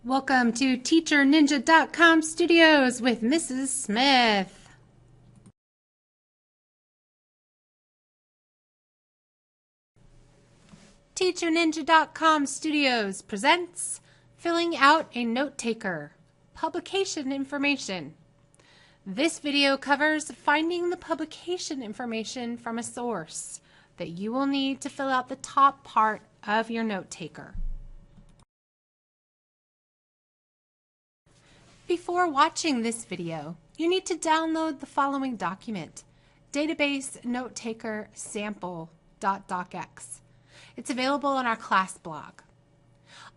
Welcome to TeacherNinja.com Studios with Mrs. Smith. TeacherNinja.com Studios presents Filling Out a Notetaker, Publication Information. This video covers finding the publication information from a source that you will need to fill out the top part of your notetaker. Before watching this video, you need to download the following document, Database Notetaker Sample.docx. It's available on our class blog.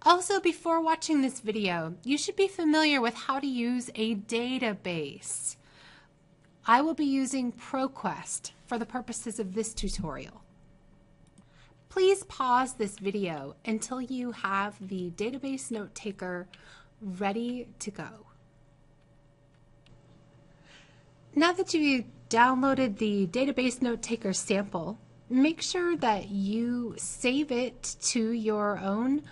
Also, before watching this video, you should be familiar with how to use a database. I will be using ProQuest for the purposes of this tutorial. Please pause this video until you have the database notetaker ready to go. Now that you've downloaded the database notetaker sample, make sure that you save it to your own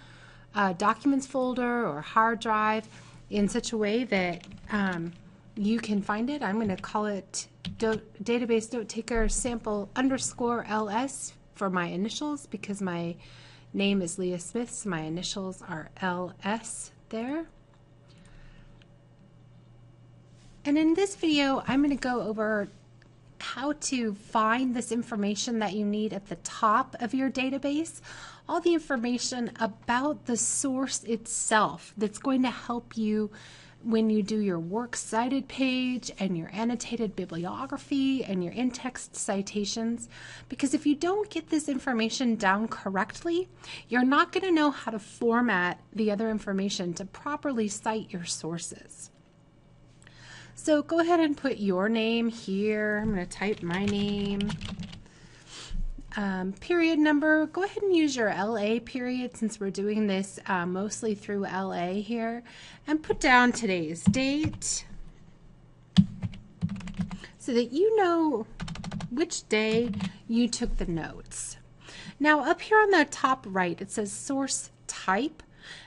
documents folder or hard drive in such a way that you can find it. I'm going to call it database notetaker sample _ls for my initials because my name is Leah Smith, so my initials are LS there. And in this video, I'm going to go over how to find this information that you need at the top of your database, all the information about the source itself that's going to help you when you do your Works Cited page and your Annotated Bibliography and your In-Text Citations. Because if you don't get this information down correctly, you're not going to know how to format the other information to properly cite your sources. So go ahead and put your name here. I'm going to type my name. Period number. Go ahead and use your LA period since we're doing this mostly through LA here. And put down today's date so that you know which day you took the notes. Now up here on the top right it says source type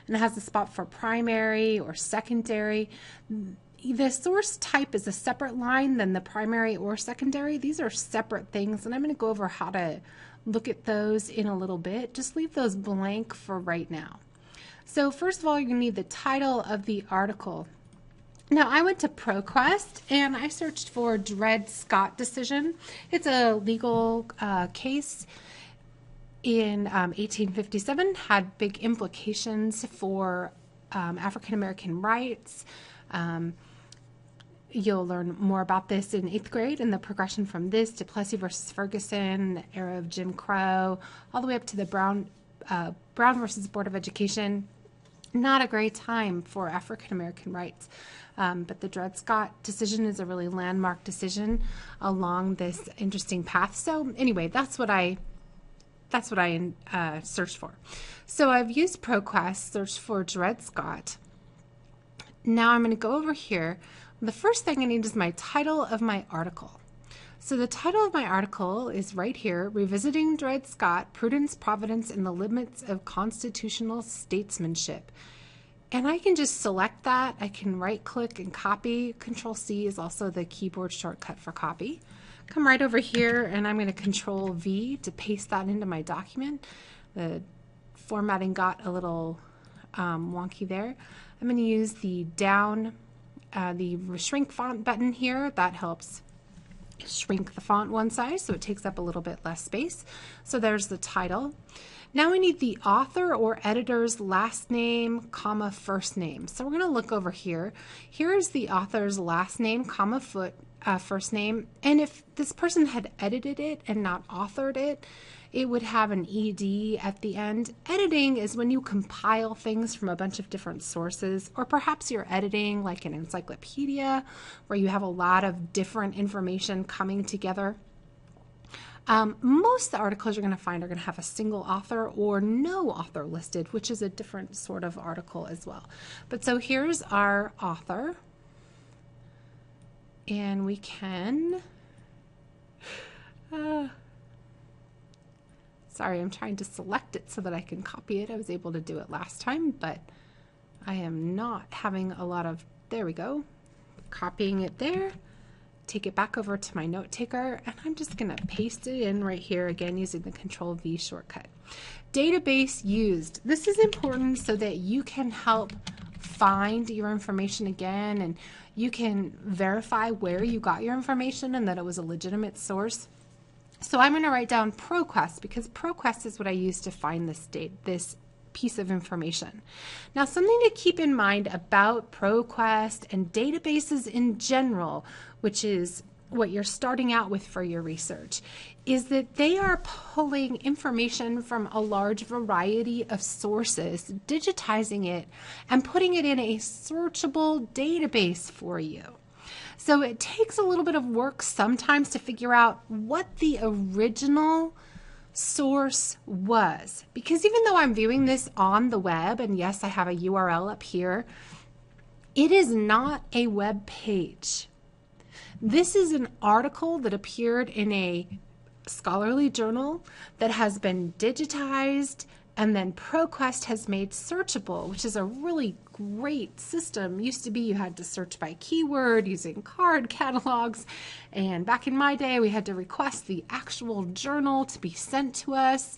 and it has a spot for primary or secondary. The source type is a separate line than the primary or secondary. These are separate things, and I'm going to go over how to look at those in a little bit. Just leave those blank for right now. So first of all, you need the title of the article. Now, I went to ProQuest, and I searched for Dred Scott decision. It's a legal case in 1857, had big implications for African American rights. You'll learn more about this in 8th grade and the progression from this to Plessy versus Ferguson, the era of Jim Crow, all the way up to the Brown versus Board of Education. Not a great time for African American rights, but the Dred Scott decision is a really landmark decision along this interesting path. So anyway, that's what I searched for. So I've used ProQuest, searched for Dred Scott. Now I'm going to go over here. The first thing I need is my title of my article. So the title of my article is right here, Revisiting Dred Scott, Prudence, Providence, and the Limits of Constitutional Statesmanship. And I can just select that. I can right click and copy. Control C is also the keyboard shortcut for copy. Come right over here and I'm going to Control V to paste that into my document. The formatting got a little wonky there. I'm going to use the the shrink font button here. That helps shrink the font one size so it takes up a little bit less space. So there's the title. Now we need the author or editor's last name, comma, first name. So we're going to look over here. Here's the author's last name, comma, first name. And if this person had edited it and not authored it, it would have an ED at the end. Editing is when you compile things from a bunch of different sources, or perhaps you're editing like an encyclopedia where you have a lot of different information coming together. Most of the articles you're going to find are going to have a single author or no author listed, which is a different sort of article as well. But so here's our author, and we can sorry, I'm trying to select it so that I can copy it. I was able to do it last time, but I am not having a lot of, there we go, copying it there, take it back over to my note taker, and I'm just going to paste it in right here again using the Control V shortcut. Database used. This is important so that you can help find your information again, and you can verify where you got your information and that it was a legitimate source. So I'm going to write down ProQuest because ProQuest is what I use to find this piece of information. Now, something to keep in mind about ProQuest and databases in general, which is what you're starting out with for your research, is that they are pulling information from a large variety of sources, digitizing it, and putting it in a searchable database for you. So it takes a little bit of work sometimes to figure out what the original source was, because even though I'm viewing this on the web, and yes, I have a URL up here, it is not a web page. This is an article that appeared in a scholarly journal that has been digitized and then ProQuest has made searchable, which is a really great system. Used to be you had to search by keyword using card catalogs, and back in my day we had to request the actual journal to be sent to us.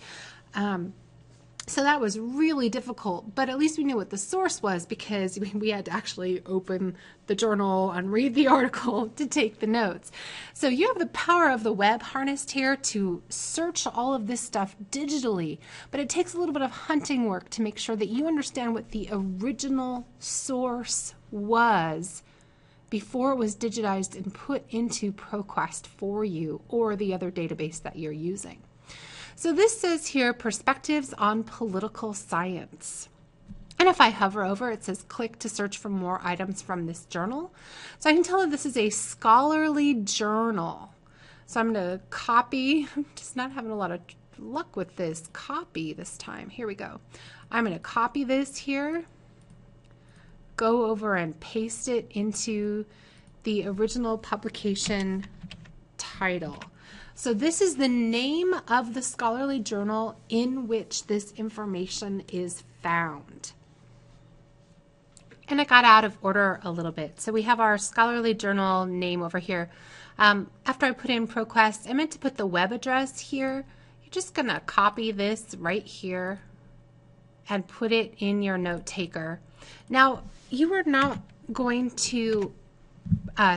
So that was really difficult, but at least we knew what the source was because we had to actually open the journal and read the article to take the notes. So you have the power of the web harnessed here to search all of this stuff digitally, but it takes a little bit of hunting work to make sure that you understand what the original source was before it was digitized and put into ProQuest for you or the other database that you're using. So this says here, Perspectives on Political Science. And if I hover over, it says click to search for more items from this journal. So I can tell that this is a scholarly journal. So I'm going to copy, I'm just not having a lot of luck with this copy this time. Here we go. I'm going to copy this here, go over and paste it into the original publication title. So this is the name of the scholarly journal in which this information is found. And I got out of order a little bit. So we have our scholarly journal name over here. After I put in ProQuest, I meant to put the web address here. You're just going to copy this right here and put it in your note taker. Now, you are not going to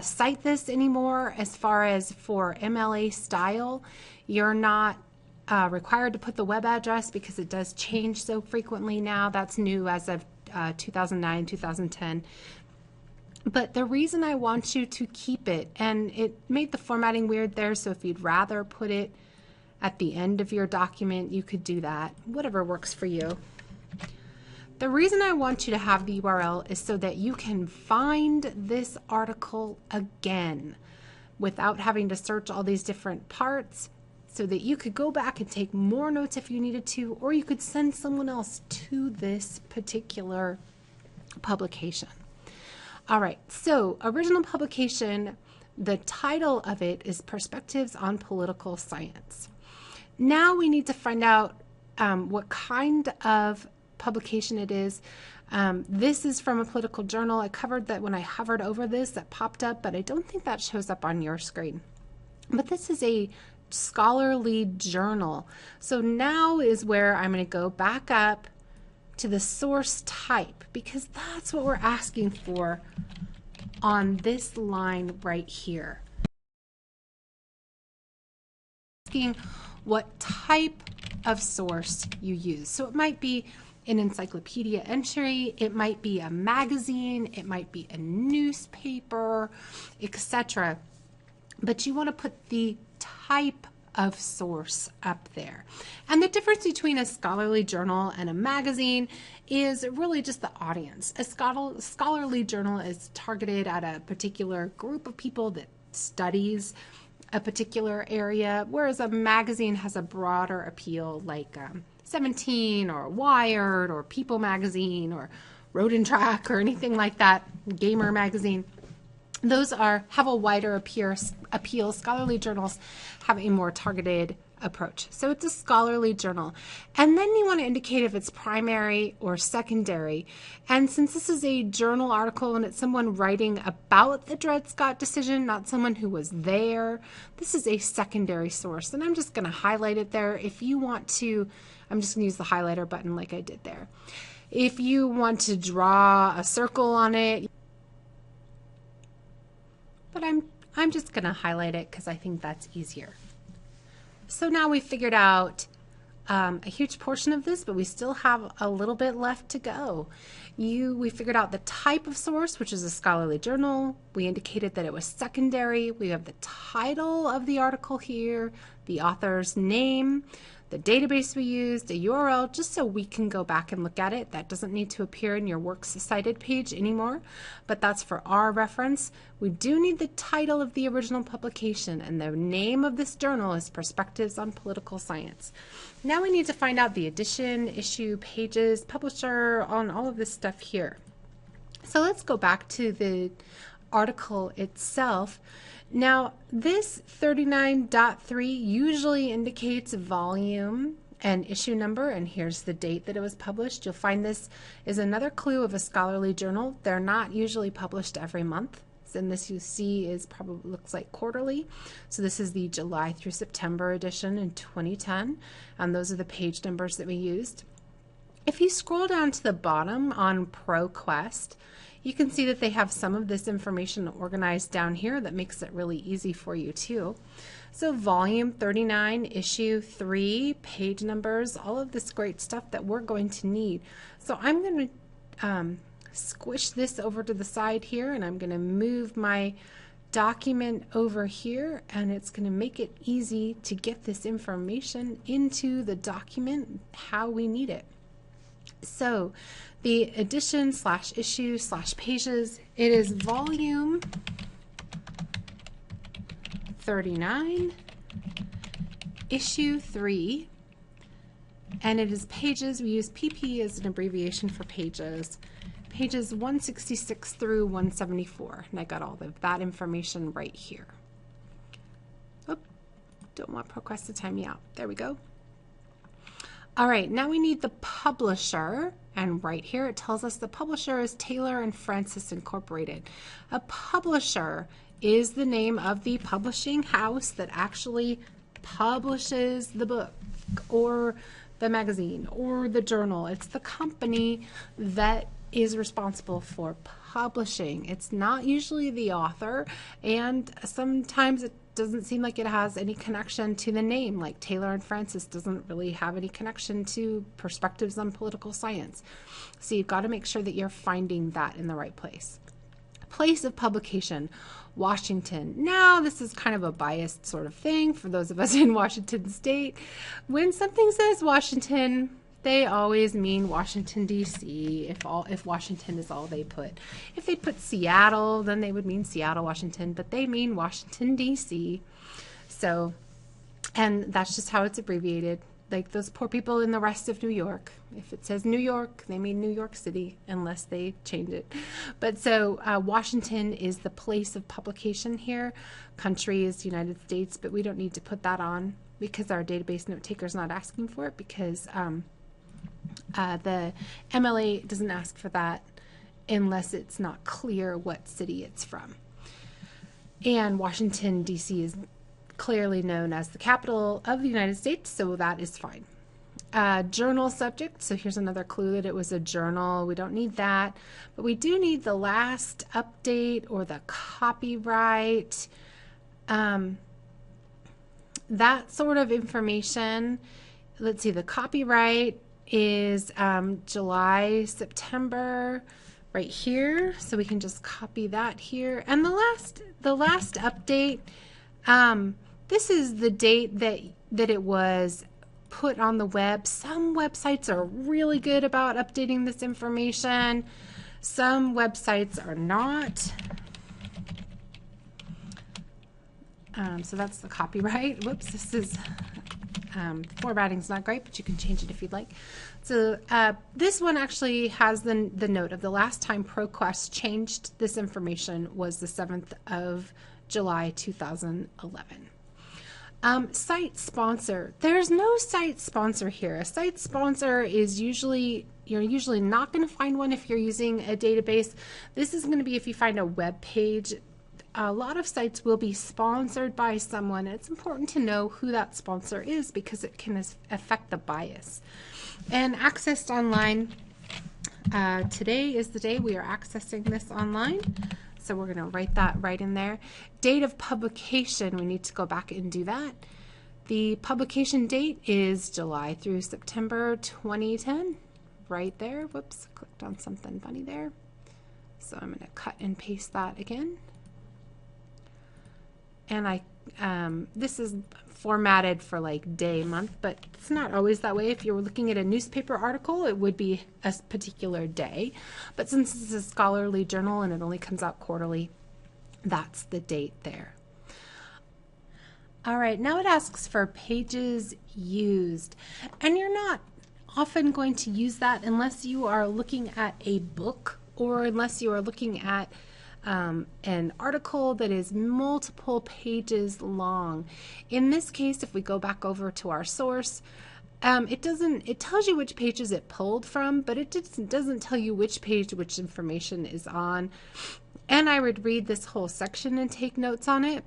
cite this anymore as far as for MLA style. You're not required to put the web address because it does change so frequently now. That's new as of 2009, 2010. But the reason I want you to keep it, and it made the formatting weird there, so if you'd rather put it at the end of your document, you could do that, whatever works for you. The reason I want you to have the URL is so that you can find this article again without having to search all these different parts, so that you could go back and take more notes if you needed to, or you could send someone else to this particular publication. All right, so original publication, the title of it is Perspectives on Political Science. Now we need to find out what kind of publication it is. This is from a political journal. I covered that when I hovered over this, that popped up, but I don't think that shows up on your screen. But this is a scholarly journal. So now is where I'm going to go back up to the source type, because that's what we're asking for on this line right here. Asking what type of source you use. So it might be an encyclopedia entry, it might be a magazine, it might be a newspaper, etc. But you want to put the type of source up there. And the difference between a scholarly journal and a magazine is really just the audience. A scholarly journal is targeted at a particular group of people that studies a particular area, whereas a magazine has a broader appeal, like 17 or Wired or People magazine or Road and Track or anything like that, Gamer magazine. Those have a wider appeal. Scholarly journals have a more targeted approach. So it's a scholarly journal. And then you want to indicate if it's primary or secondary. And since this is a journal article and it's someone writing about the Dred Scott decision, not someone who was there, this is a secondary source. And I'm just going to highlight it there. If you want to, I'm just going to use the highlighter button like I did there. If you want to draw a circle on it, but I'm just going to highlight it because I think that's easier. So now we've figured out a huge portion of this, but we still have a little bit left to go. We figured out the type of source, which is a scholarly journal. We indicated that it was secondary. We have the title of the article here, the author's name, the database we used, a URL, just so we can go back and look at it. That doesn't need to appear in your Works Cited page anymore, but that's for our reference. We do need the title of the original publication, and the name of this journal is Perspectives on Political Science. Now we need to find out the edition, issue, pages, publisher, on all of this stuff here. So let's go back to the article itself. Now, this 39.3 usually indicates volume and issue number, and here's the date that it was published. You'll find this is another clue of a scholarly journal. They're not usually published every month. And this you see is probably looks like quarterly. So this is the July through September edition in 2010, and those are the page numbers that we used. If you scroll down to the bottom on ProQuest, you can see that they have some of this information organized down here that makes it really easy for you too. So volume 39, issue 3, page numbers, all of this great stuff that we're going to need. So I'm going to squish this over to the side here, and I'm going to move my document over here, and it's going to make it easy to get this information into the document how we need it. So the edition / issue / pages, it is volume 39, issue 3, and it is pages. We use PP as an abbreviation for pages. Pages 166 through 174, and I got all of that information right here. Oh, don't want ProQuest to time me out. There we go. All right, now we need the publisher, and right here it tells us the publisher is Taylor and Francis Incorporated. A publisher is the name of the publishing house that actually publishes the book or the magazine or the journal. It's the company that is responsible for publishing. It's not usually the author, and sometimes it doesn't seem like it has any connection to the name, like Taylor and Francis doesn't really have any connection to Perspectives on Political Science. So you've got to make sure that you're finding that in the right place. Place of publication, Washington. Now this is kind of a biased sort of thing for those of us in Washington State. When something says Washington, they always mean Washington, D.C. if Washington is all they put. If they put Seattle, then they would mean Seattle, Washington, but they mean Washington, D.C. So, and that's just how it's abbreviated. Like those poor people in the rest of New York. If it says New York, they mean New York City, unless they change it. But so Washington is the place of publication here. Country is the United States, but we don't need to put that on because our database note taker is not asking for it, because the MLA doesn't ask for that unless it's not clear what city it's from. And Washington, D.C. is clearly known as the capital of the United States, so that is fine. Journal subject, so here's another clue that it was a journal. We don't need that, but we do need the last update or the copyright, that sort of information. Let's see, the copyright is July, September, right here, so we can just copy that here. And the last update, this is the date that it was put on the web. Some websites are really good about updating this information. Some websites are not. So that's the copyright. Whoops, this is formatting's not great, but you can change it if you'd like. So this one actually has the note of the last time ProQuest changed this information was the 7th of July 2011. Site sponsor. There's no site sponsor here. A site sponsor is usually, you're usually not going to find one if you're using a database. This is going to be if you find a web page. A lot of sites will be sponsored by someone. It's important to know who that sponsor is because it can affect the bias. And accessed online, today is the day we are accessing this online. So we're going to write that right in there. Date of publication, we need to go back and do that. The publication date is July through September 2010, right there. Whoops, clicked on something funny there. So I'm going to cut and paste that again. And this is formatted for like day, month, but it's not always that way. If you were looking at a newspaper article, it would be a particular day. But since it's a scholarly journal and it only comes out quarterly, that's the date there. All right, now it asks for pages used. And you're not often going to use that unless you are looking at a book or unless you are looking at an article that is multiple pages long. In this case, if we go back over to our source, it tells you which pages it pulled from, but it doesn't tell you which page which information is on. And I would read this whole section and take notes on it.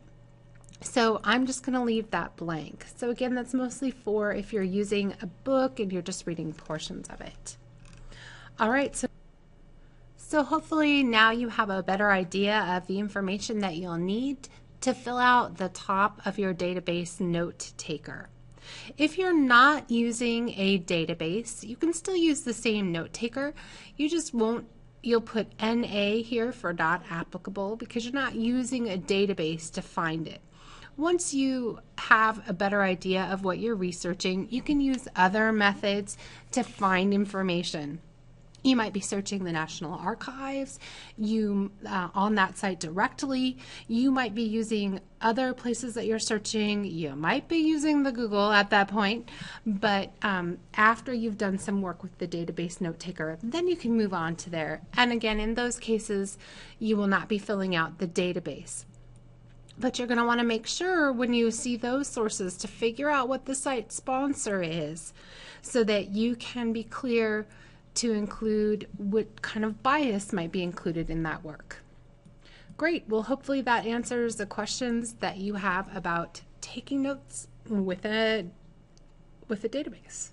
So I'm just going to leave that blank. So again, that's mostly for if you're using a book and you're just reading portions of it. All right, so hopefully now you have a better idea of the information that you'll need to fill out the top of your database note taker. If you're not using a database, you can still use the same note taker. You just won't, you'll put NA here for not applicable because you're not using a database to find it. Once you have a better idea of what you're researching, you can use other methods to find information. You might be searching the National Archives, on that site directly. You might be using other places that you're searching. You might be using the Google at that point, but after you've done some work with the database note taker, then you can move on to there. And again, in those cases, you will not be filling out the database. But you're going to want to make sure when you see those sources to figure out what the site sponsor is so that you can be clear to include what kind of bias might be included in that work. Great. Well, hopefully that answers the questions that you have about taking notes with a database.